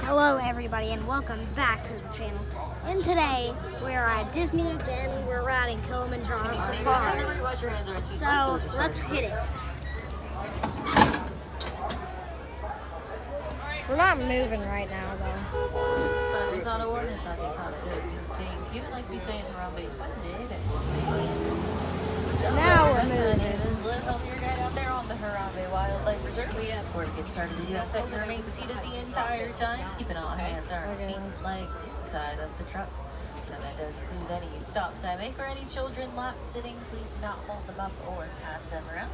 Hello everybody and welcome back to the channel. And today we're at Disney again. We're riding Kilamamanjaro Safari. So let's hit it. We're not moving right now though. It's not an ordinance, it's not a good thing. Even like we say in Harambe, Now we're moving. My name is Liz. I'll be your guide out there on the Harambe Wildlife Reserve. Before we get started, we do ask that you remain seated the entire time, keeping all hands, arms, feet, and legs inside of the truck. And that does include any stops I make or any children lap sitting. Please do not hold them up or pass them around.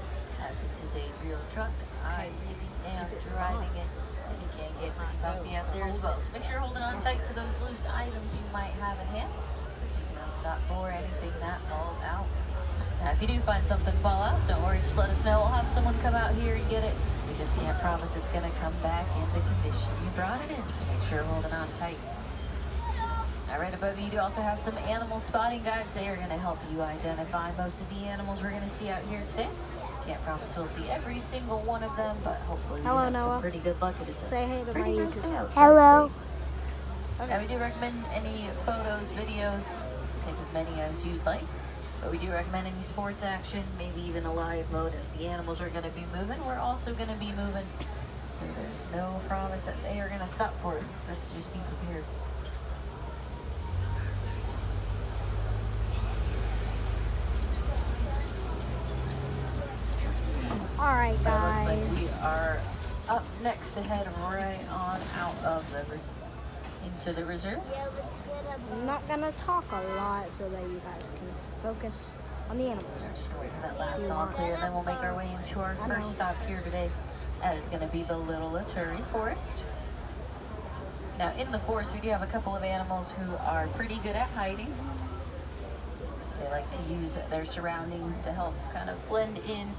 As this is a real truck, I really am driving it. And you can get pretty bumpy out there as well. So make sure you're holding on tight to those loose items you might have in hand, because we cannot stop for anything that falls out. Now, if you do find something fall out, don't worry, just let us know. We'll have someone come out here and get it. We just can't promise it's going to come back in the condition you brought it in, so make sure you're holding on tight. Now, right above you do also have some animal spotting guides. They are going to help you identify most of the animals we're going to see out here today. Can't promise we'll see every single one of them, but hopefully we have some pretty good luck. It is Say hey to my YouTube. Hello. Okay. We do recommend any photos, videos, take as many as you'd like. But we do recommend any sports action, maybe even a live mode, as the animals are going to be moving. We're also going to be moving, so there's no promise that they are going to stop for us. Let's just be prepared. Alright guys. It looks like we are up next to head right on out of the into the reserve. I'm not going to talk a lot so that you guys can focus on the animals. We're just going to wait for that last song clear, then we'll make our way into our first stop here today. That is going to be the Little Laturi Forest. Now, in the forest, we do have a couple of animals who are pretty good at hiding. They like to use their surroundings to help kind of blend in.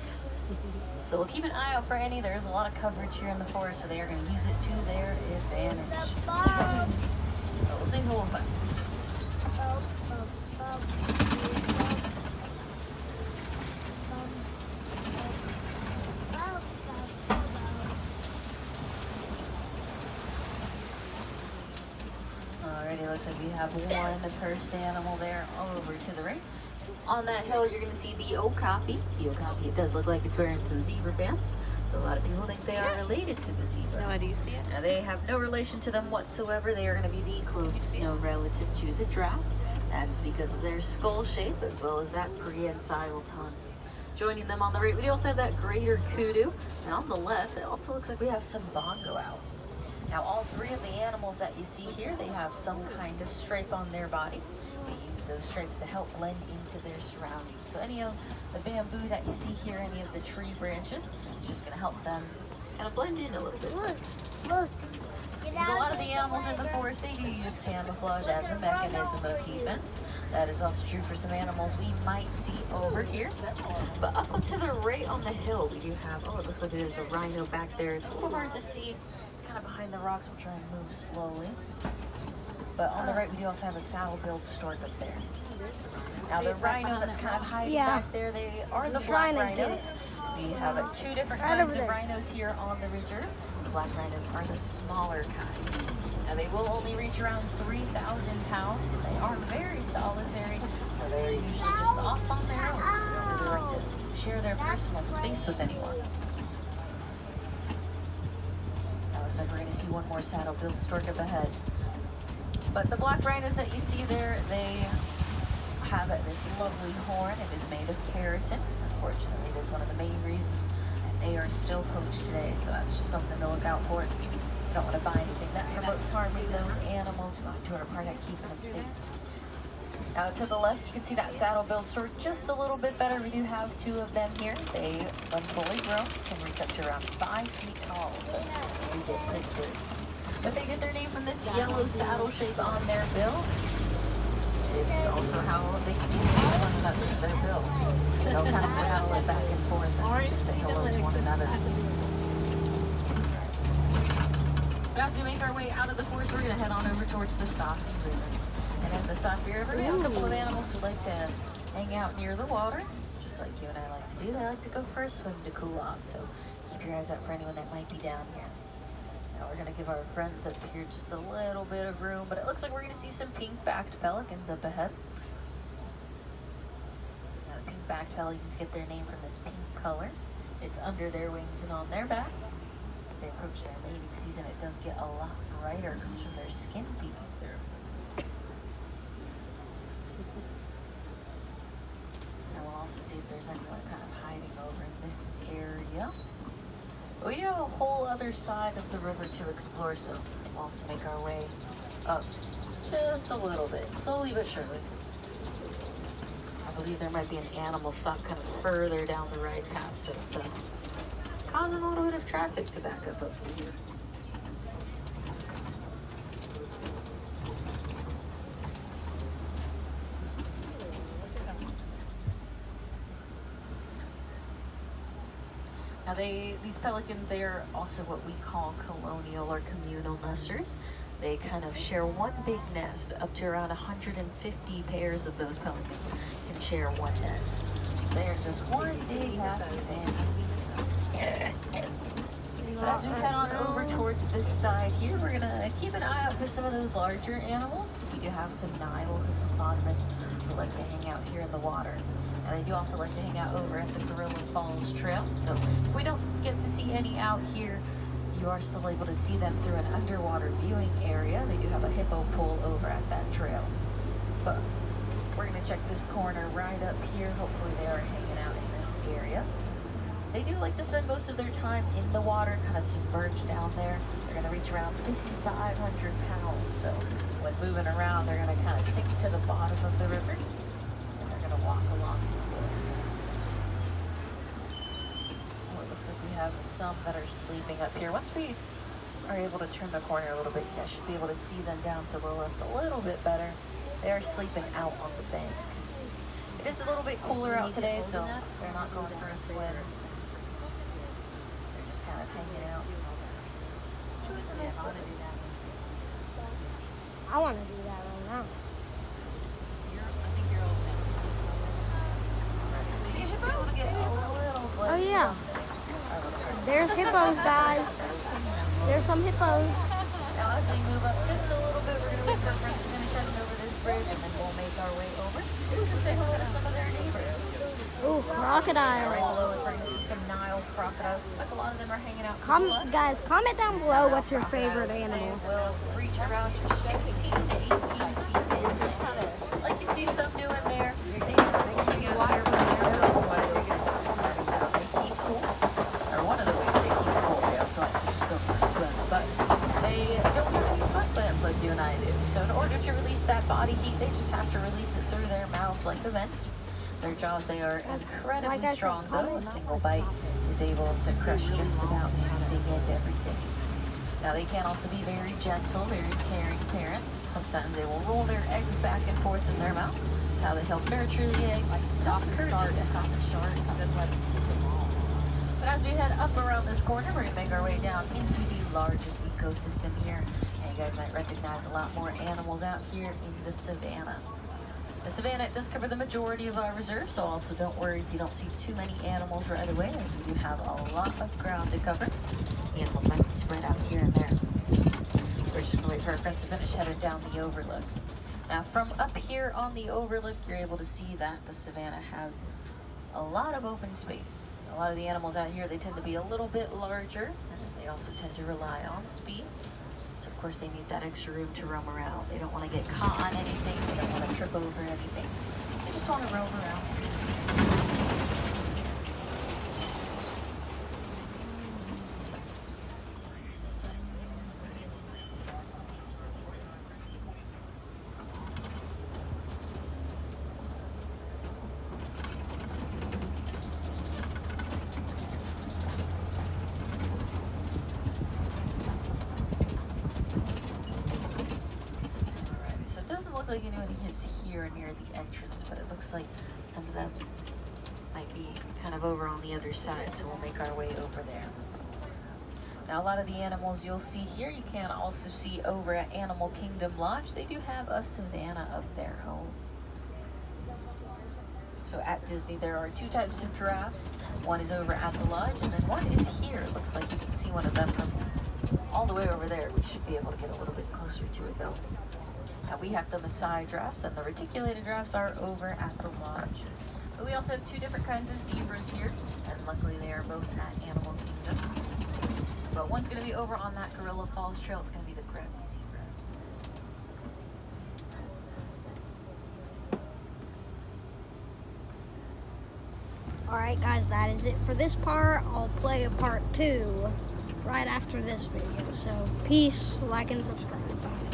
So we'll keep an eye out for any. There's a lot of coverage here in the forest, so they are going to use it to their advantage. So we'll see who will find. Alrighty, looks like we have one first animal there over to the right. On that hill, you're going to see the okapi. The okapi, it does look like it's wearing some zebra bands, so a lot of people think they are related to the zebra. No, do you see it? Now, they have no relation to them whatsoever. They are going to be the closest known relative to the giraffe. That is because of their skull shape, as well as that prehensile tongue. Joining them on the right, we also have that greater kudu. And on the left, it also looks like we have some bongo out. Now, all three of the animals that you see here, they have some kind of stripe on their body. They use those stripes to help blend into their surroundings. So any of the bamboo that you see here, any of the tree branches, it's just going to help them kind of blend in a little bit. Look. Because a lot of the animals in the forest, they do use camouflage as a mechanism of defense. That is also true for some animals we might see over here. But up to the right on the hill, we do have, oh, it looks like there's a rhino back there. It's a little hard to see. It's kind of behind the rocks. We'll try and move slowly. But on the right, we do also have a saddle-billed stork up there. Now, the rhino that's kind of hiding back there, they are the black rhinos. We have two different kinds of rhinos here on the reserve. The black rhinos are the smaller kind. Now, they will only reach around 3,000 pounds. They are very solitary, so they are usually just off on their own. They don't really like to share their personal space with anyone. Now, looks like we're going to see one more saddle-billed stork up ahead. But the black rhinos that you see there, they have this lovely horn. It is made of keratin. Unfortunately, it is one of the main reasons that they are still poached today. So that's just something to look out for. You don't want to buy anything that promotes harming those animals. We want to do our part at keeping them safe. Now to the left, you can see that saddle-billed stork just a little bit better. We do have two of them here. They, when fully grown, can reach up to around 5 feet tall. So we get pretty good. But they get their name from this yellow saddle shape on their bill. It's also how they communicate with one another, their bill. They'll kind of rattle it back and forth and just say hello to one another. But as we make our way out of the forest, we're going to head on over towards the Safi River. And in the Safi River, we have a couple of animals who like to hang out near the water, just like you and I like to do. They like to go for a swim to cool off, so keep your eyes out for anyone that might be down here. we're gonna give our friends up here just a little bit of room, but it looks like we're gonna see some pink-backed pelicans up ahead. Now, the pink-backed pelicans get their name from this pink color. It's under their wings and on their backs. As they approach their mating season, it does get a lot brighter. It comes from their skin peeking through. And we'll also see if there's anyone kind of hiding over in this area. We have a whole other side of the river to explore, so we'll also make our way up just a little bit, slowly but surely. I believe there might be an animal stop kind of further down the right path, so it's causing a little bit of traffic to back up here. Now these pelicans, they are also what we call colonial or communal nesters. They kind of share one big nest. Up to around 150 pairs of those pelicans can share one nest. So they are just one big happy family. But as we head on over towards this side here, we're gonna keep an eye out for some of those larger animals. We do have some Nile hippopotamus who like to hang out here in the water. And they do also like to hang out over at the Gorilla Falls Trail. So if we don't get to see any out here, you are still able to see them through an underwater viewing area. They do have a hippo pool over at that trail. But we're gonna check this corner right up here. Hopefully they are hanging out in this area. They do like to spend most of their time in the water, kind of submerged down there. They're gonna reach around 5,500 pounds. So when moving around, they're gonna kind of sink to the bottom of the river. And they're gonna walk along. We have some that are sleeping up here. Once we are able to turn the corner a little bit, I should be able to see them down to the left a little bit better. They are sleeping out on the bank. It is a little bit cooler out today, so they're not going for a swim. They're just kind of hanging out. I want to do that right now. I think you're old now. So you should be able to get a little glimpse. Oh yeah. There's hippos, guys. There's some hippos. Now as we move up just a little bit, we're going to wait for our friends to finish heading over this bridge, and then we'll make our way over to say hello to some of their neighbors. Ooh, crocodile. Right below us, we're going to see some Nile crocodiles. Looks like a lot of them are hanging out. Guys, comment down below what's your favorite animal. They will reach around 16 to 18 feet in. Just kind of like you see some doing there. They do like to hang out here when their mouths wide open. That is how they keep cool. Or one of the ways they keep cool. They also like to just go for a swim. But they don't have any sweat glands like you and I do. So in order to release that body heat, they just have to release it through their mouths like a vent. Their jaws, they are incredibly strong though. A single bite is able to crush just about anything and everything. Now they can also be very gentle, very caring parents. Sometimes they will roll their eggs back and forth in their mouth. That's how they help nurture the egg. But as we head up around this corner, we're gonna make our way down into the largest ecosystem here. And you guys might recognize a lot more animals out here in the savannah. The savannah does cover the majority of our reserve, so also don't worry if you don't see too many animals right away. We do have a lot of ground to cover. Animals might be spread out here and there. We're just gonna wait for our friends to finish headed down the overlook. Now from up here on the overlook, you're able to see that the savannah has a lot of open space. A lot of the animals out here, they tend to be a little bit larger, and they also tend to rely on speed. So of course they need that extra room to roam around. They don't want to get caught on anything. They don't want to trip over anything. They just want to roam around. Like anyone is here near the entrance, but it looks like some of them might be kind of over on the other side, so we'll make our way over there. Now a lot of the animals you'll see here, you can also see over at Animal Kingdom Lodge. They do have a savannah of their home. So at Disney there are two types of giraffes. One is over at the lodge, and then one is here. It looks like you can see one of them from all the way over there. We should be able to get a little bit closer to it though. Now we have the Maasai giraffes, and the reticulated giraffes are over at the lodge. But we also have two different kinds of zebras here, and luckily they are both at Animal Kingdom. But one's going to be over on that Gorilla Falls Trail. It's going to be the Gravity Zebras. Alright guys, that is it for this part. I'll play a part 2 right after this video. So peace, like, and subscribe. Bye.